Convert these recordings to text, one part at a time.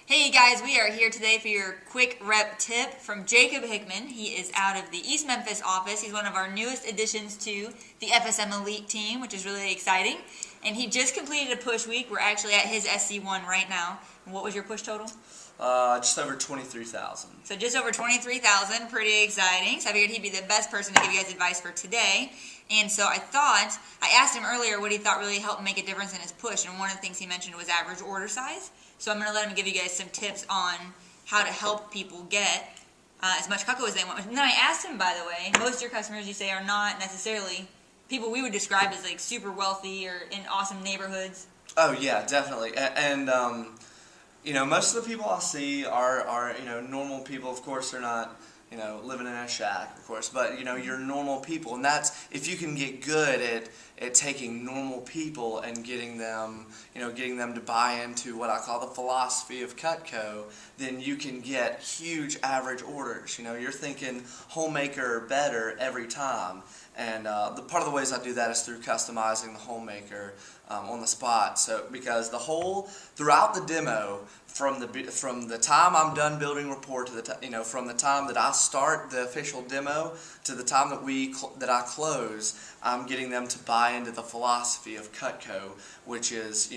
Hey guys, we are here today for your quick rep tip from Jacob Hickman. He is out of the East Memphis office. He's one of our newest additions to the FSM Elite team, which is really exciting. And he just completed a push week. We're actually at his SC1 right now. And what was your push total? Just over 23,000. So just over 23,000, pretty exciting. So I figured he'd be the best person to give you guys advice for today. And so I asked him earlier what he thought really helped make a difference in his push. And one of the things he mentioned was average order size. So I'm going to let him give you guys some tips on how to help people get as much Cutco as they want. And then I asked him, by the way, most of your customers you say are not necessarily people we would describe as like super wealthy or in awesome neighborhoods. Oh yeah, definitely. And most of the people I see are normal people. Of course, they're not living in a shack, of course, but you're normal people, and that's if you can get good at taking normal people and getting them to buy into what I call the philosophy of Cutco, then you can get huge average orders. You're thinking homemaker better every time, and the part of the ways I do that is through customizing the homemaker on the spot. So because throughout the demo, from the time I'm done building rapport to from the time that I start the official demo to the time that I close, I'm getting them to buy into the philosophy of Cutco, which is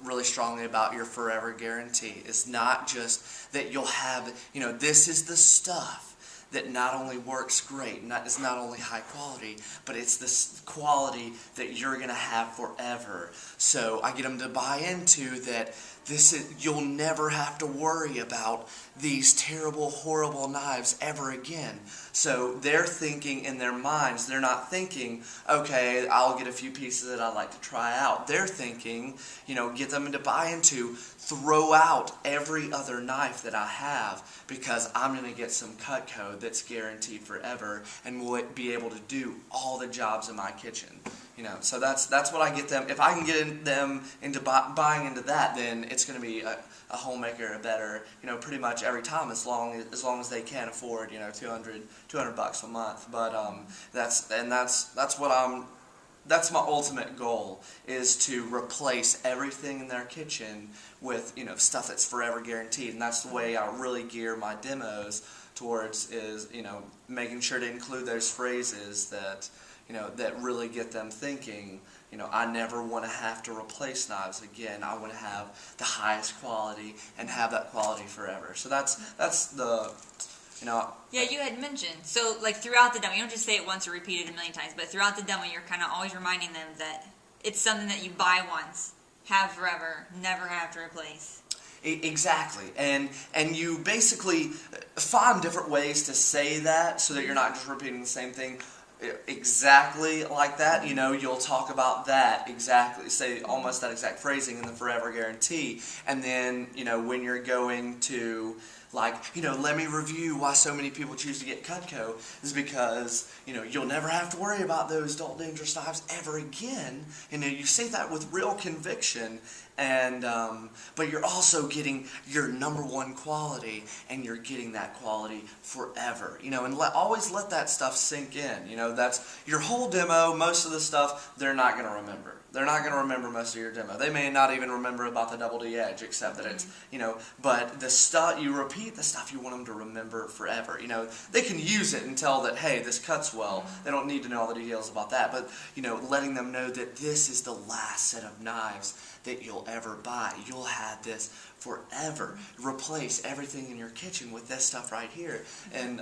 really strongly about your forever guarantee. It's not just that you'll have this is the stuff that not only works great, it's not only high quality, but it's this quality that you're going to have forever. So I get them to buy into that. You'll never have to worry about these terrible, horrible knives ever again. So they're thinking in their minds, they're not thinking, okay, I'll get a few pieces that I'd like to try out. They're thinking, get them to buy into, throw out every other knife that I have because I'm going to get some Cutco that's guaranteed forever and will be able to do all the jobs in my kitchen. So that's what I get them. If I can get them into buying into that, then it's going to be a homemaker better, pretty much every time, as long as they can afford, $200 a month. But that's my ultimate goal, is to replace everything in their kitchen with stuff that's forever guaranteed, and that's the way I really gear my demos towards, is making sure to include those phrases that that really get them thinking, I never want to have to replace knives again. I want to have the highest quality and have that quality forever. So that's the, Yeah, you had mentioned, so like throughout the demo, you don't just say it once or repeat it a million times, but throughout the demo you're kind of always reminding them that it's something that you buy once, have forever, never have to replace. Exactly, and you basically find different ways to say that so that you're not just repeating the same thing exactly like that. You'll talk about that exactly, say almost that exact phrasing in the forever guarantee, and then when you're going to let me review why so many people choose to get Cutco is because you'll never have to worry about those dull dangerous knives ever again. You say that with real conviction, and but you're also getting your #1 quality, and you're getting that quality forever. And always let that stuff sink in. That's your whole demo. Most of the stuff they're not going to remember. They're not going to remember most of your demo. They may not even remember about the double D edge, except that it's, but the stuff, you repeat the stuff you want them to remember forever. They can use it and tell that, hey, this cuts well. They don't need to know all the details about that. But, letting them know that this is the last set of knives that you'll ever buy. You'll have this forever. Replace everything in your kitchen with this stuff right here. And,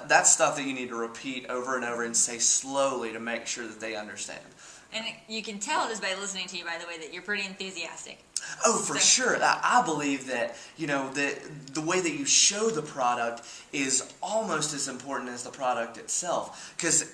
that's stuff that you need to repeat over and over and say slowly to make sure that they understand. And you can tell just by listening to you, by the way, that you're pretty enthusiastic. Oh, for sure. I believe that, the way that you show the product is almost as important as the product itself. Because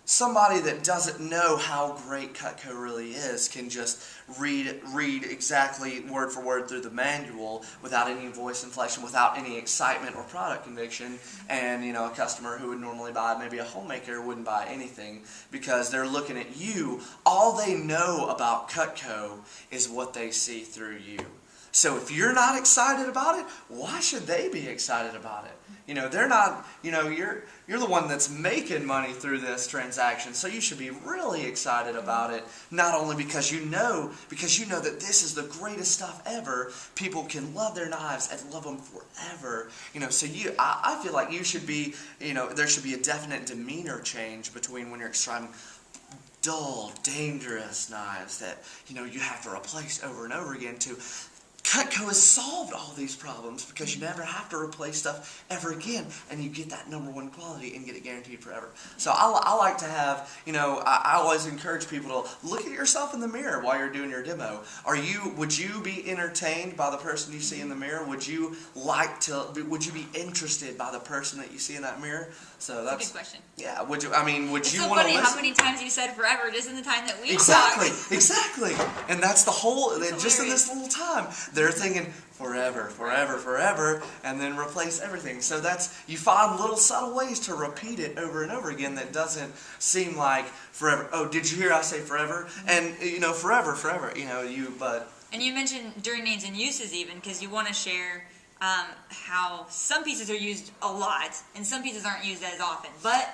somebody that doesn't know how great Cutco really is can just read exactly word for word through the manual without any voice inflection, without any excitement or product conviction, and a customer who would normally buy maybe a homemaker wouldn't buy anything because they're looking at you. All they know about Cutco is what they see through you. So if you're not excited about it, why should they be excited about it? They're not, you're the one that's making money through this transaction, so you should be really excited about it, not only because you know that this is the greatest stuff ever. People can love their knives and love them forever. So I feel like you should be, there should be a definite demeanor change between when you're describing dull, dangerous knives that, you have to replace over and over again to Cutco has solved all these problems because you never have to replace stuff ever again, and you get that #1 quality and get it guaranteed forever. So I like to have, I always encourage people to look at yourself in the mirror while you're doing your demo. Would you be entertained by the person you see in the mirror? Would you be interested by the person that you see in that mirror? So that's a good question. Yeah. Would you It's want to listen? so funny how many times you said forever just in the time that we Exactly, talked. exactly. And that's the whole, That's just in hilarious. this little time, they're thinking forever, forever, forever, and then replace everything. So you find little subtle ways to repeat it over and over again that doesn't seem like forever. Oh, did you hear I say forever? And, forever, but... And you mentioned during names and uses even, because you want to share how some pieces are used a lot and some pieces aren't used as often. But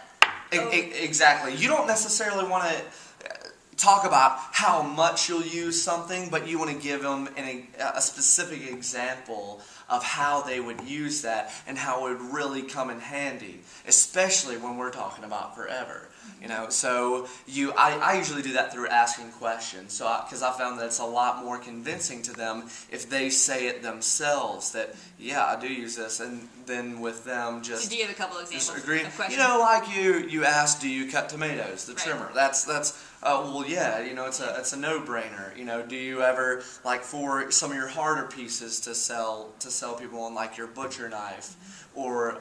Exactly. You don't necessarily want to talk about how much you'll use something, but you want to give them a specific example of how they would use that and how it would really come in handy, especially when we're talking about forever. So I usually do that through asking questions. Because I found that it's a lot more convincing to them if they say it themselves that, yeah, I do use this, and then with them just... So do you have a couple examples just agree. of questions? Like you asked, do you cut tomatoes? The Right. trimmer. That's well, yeah. It's a no-brainer. Do you ever, like, for some of your harder pieces to sell people on, like your butcher knife, or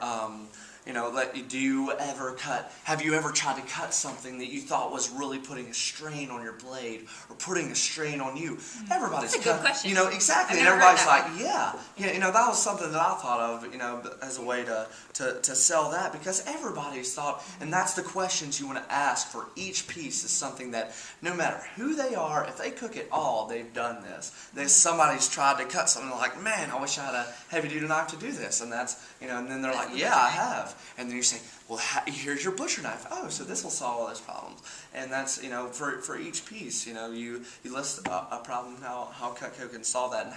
have you ever tried to cut something that you thought was really putting a strain on your blade or putting a strain on you? Everybody's That's a good question. Exactly. I've And never heard everybody's that like, yeah, that was something that I thought of, as a way to sell that, because everybody's thought, and that's the questions you want to ask for each piece, is something that no matter who they are, if they cook at all, they've done this. Somebody's tried to cut something like, man, I wish I had a heavy-duty knife to do this, and that's, and then they're like, yeah, I have. And then you say, well, here's your butcher knife. Oh, so this will solve all those problems. And that's, for each piece, you list a problem, how Cutco can solve that,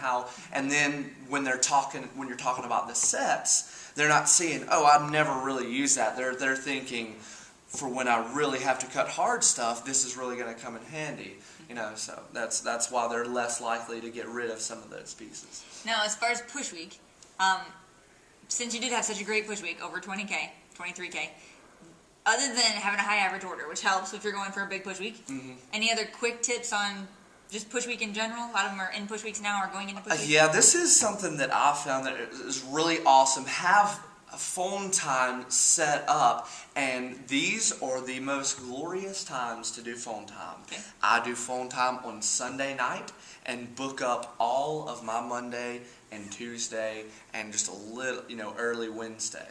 and then when you're talking about the sets, they're not seeing, oh, I've never really used that. They're thinking, for when I really have to cut hard stuff, this is really going to come in handy. So that's why they're less likely to get rid of some of those pieces. Now, as far as push week, since you did have such a great push week, over 20K, 23K, other than having a high average order, which helps if you're going for a big push week, any other quick tips on just push week in general? A lot of them are in push weeks now or going into push week. Yeah, this is something that I found that is really awesome. Have a phone time set up, and these are the most glorious times to do phone time. Okay. I do phone time on Sunday night and book up all of my Monday and Tuesday and just a little, early Wednesday.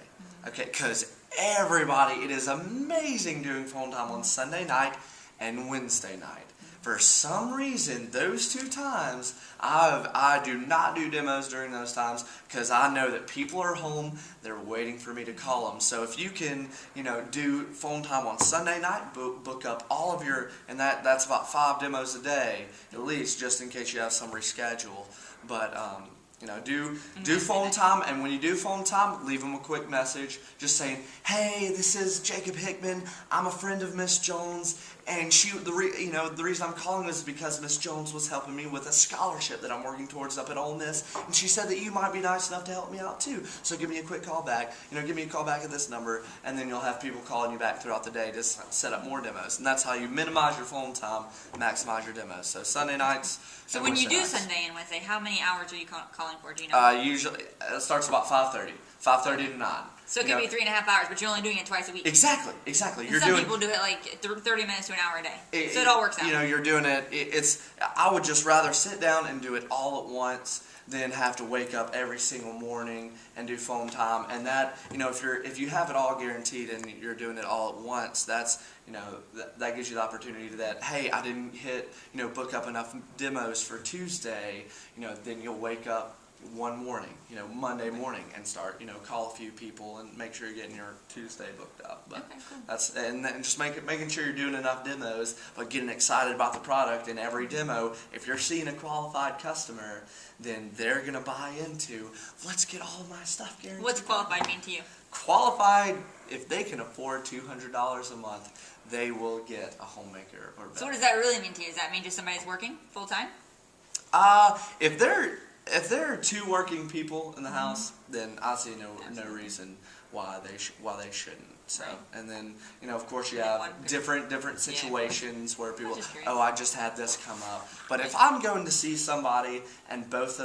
Okay, because it is amazing doing phone time on Sunday night and Wednesday night. For some reason, those two times, I do not do demos during those times because I know that people are home, they're waiting for me to call them. So if you can, do phone time on Sunday night, book up all of your, and that's about 5 demos a day, at least, just in case you have some reschedule. But, do phone time, and when you do phone time, leave them a quick message just saying, hey, this is Jacob Hickman, I'm a friend of Miss Jones, and the reason I'm calling is because Miss Jones was helping me with a scholarship that I'm working towards up at Ole Miss, and she said that you might be nice enough to help me out too, so give me a quick call back, give me a call back at this number, and then you'll have people calling you back throughout the day to set up more demos, and that's how you minimize your phone time, maximize your demos. So Sunday nights. So when you do Sunday and Wednesday, how many hours are you calling for? Do you know? Usually it starts about 5:30 to 9. So it could be 3.5 hours, but you're only doing it twice a week. Exactly. And some people do it like 30 minutes to to an hour a day. So it all works out. You know, you're doing it. I would just rather sit down and do it all at once than have to wake up every single morning and do phone time. And that, you know, if you have it all guaranteed and you're doing it all at once, that's, you know, that gives you the opportunity that, hey, I didn't book up enough demos for Tuesday. You know, then you'll wake up one morning, you know, Monday morning, and start, you know, call a few people and make sure you're getting your Tuesday booked up. But okay, cool. that's, and then just making sure you're doing enough demos, but getting excited about the product in every demo. If you're seeing a qualified customer, then they're gonna buy into, let's get all my stuff guaranteed. What's qualified mean to you? Qualified, if they can afford $200 a month, they will get a homemaker or better. So what does that really mean to you? Does that mean just somebody's working full time? If there are two working people in the house, then I see no reason why they shouldn't. So, right. And then, you know, of course you have different situations where people, oh, I just had this come up. But if I'm going to see somebody and both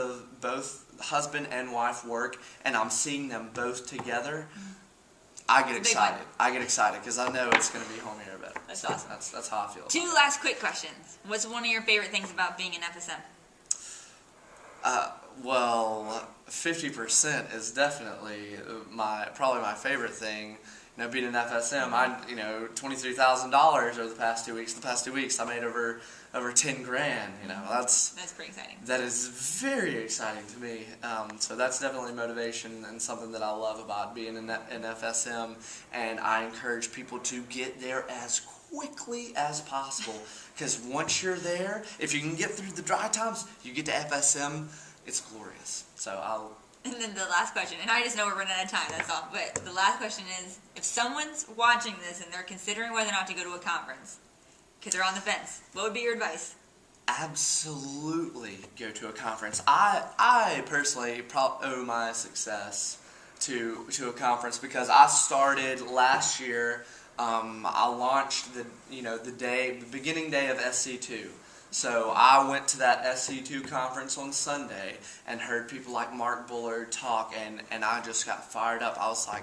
husband and wife work, and I'm seeing them both together, I get excited. I get excited because I know it's going to be home here better. That's awesome. That's how I feel. Two last quick questions. What's one of your favorite things about being an FSM? Well, 50% is definitely probably my favorite thing. You know, being an FSM, $23,000 over the past 2 weeks. The past 2 weeks, I made over 10 grand. You know, that's pretty exciting. That is very exciting to me. So that's definitely motivation and something that I love about being an FSM. And I encourage people to get there as quickly as possible, because once you're there, if you can get through the dry times, you get to FSM, it's glorious. So And then the last question, and I just know we're running out of time, that's all, but the last question is, if someone's watching this and they're considering whether or not to go to a conference, because they're on the fence, what would be your advice? Absolutely go to a conference. I personally owe my success to a conference, because I started last year. I launched the beginning day of SC2. So I went to that SC2 conference on Sunday and heard people like Mark Bullard talk, and I just got fired up. I was like,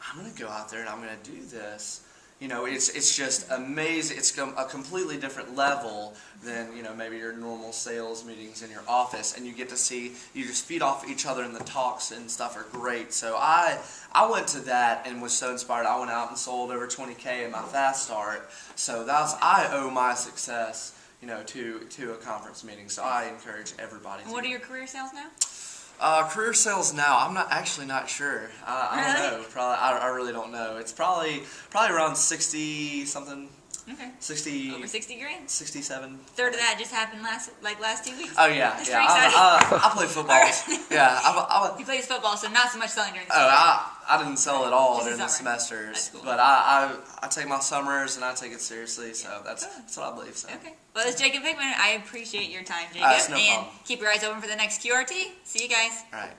I'm going to go out there and I'm going to do this. You know, it's just amazing. It's a completely different level than, you know, maybe your normal sales meetings in your office, and you get to see, you just feed off each other, and the talks and stuff are great. So I went to that and was so inspired. I went out and sold over 20K in my fast start. So I owe my success, you know, to a conference meeting. So I encourage everybody. And what are your career sales now? Career sales now, I'm not sure. I don't know. Probably, I really don't know. It's probably around 60 something. Okay. 60. Over 60 grand. 67. Third of that just happened last 2 weeks. Oh yeah, That's yeah. pretty exciting. I play football. Yeah, He plays football, so not so much selling during the summer. summer. I didn't sell at all Just during the summer. semesters, Cool. but I take my summers and I take it seriously. So that's what I believe. So. Okay. Well, it's Jacob Hickman. I appreciate your time, Jacob. That's no and problem. keep your eyes open for the next QRT. See you guys. All right.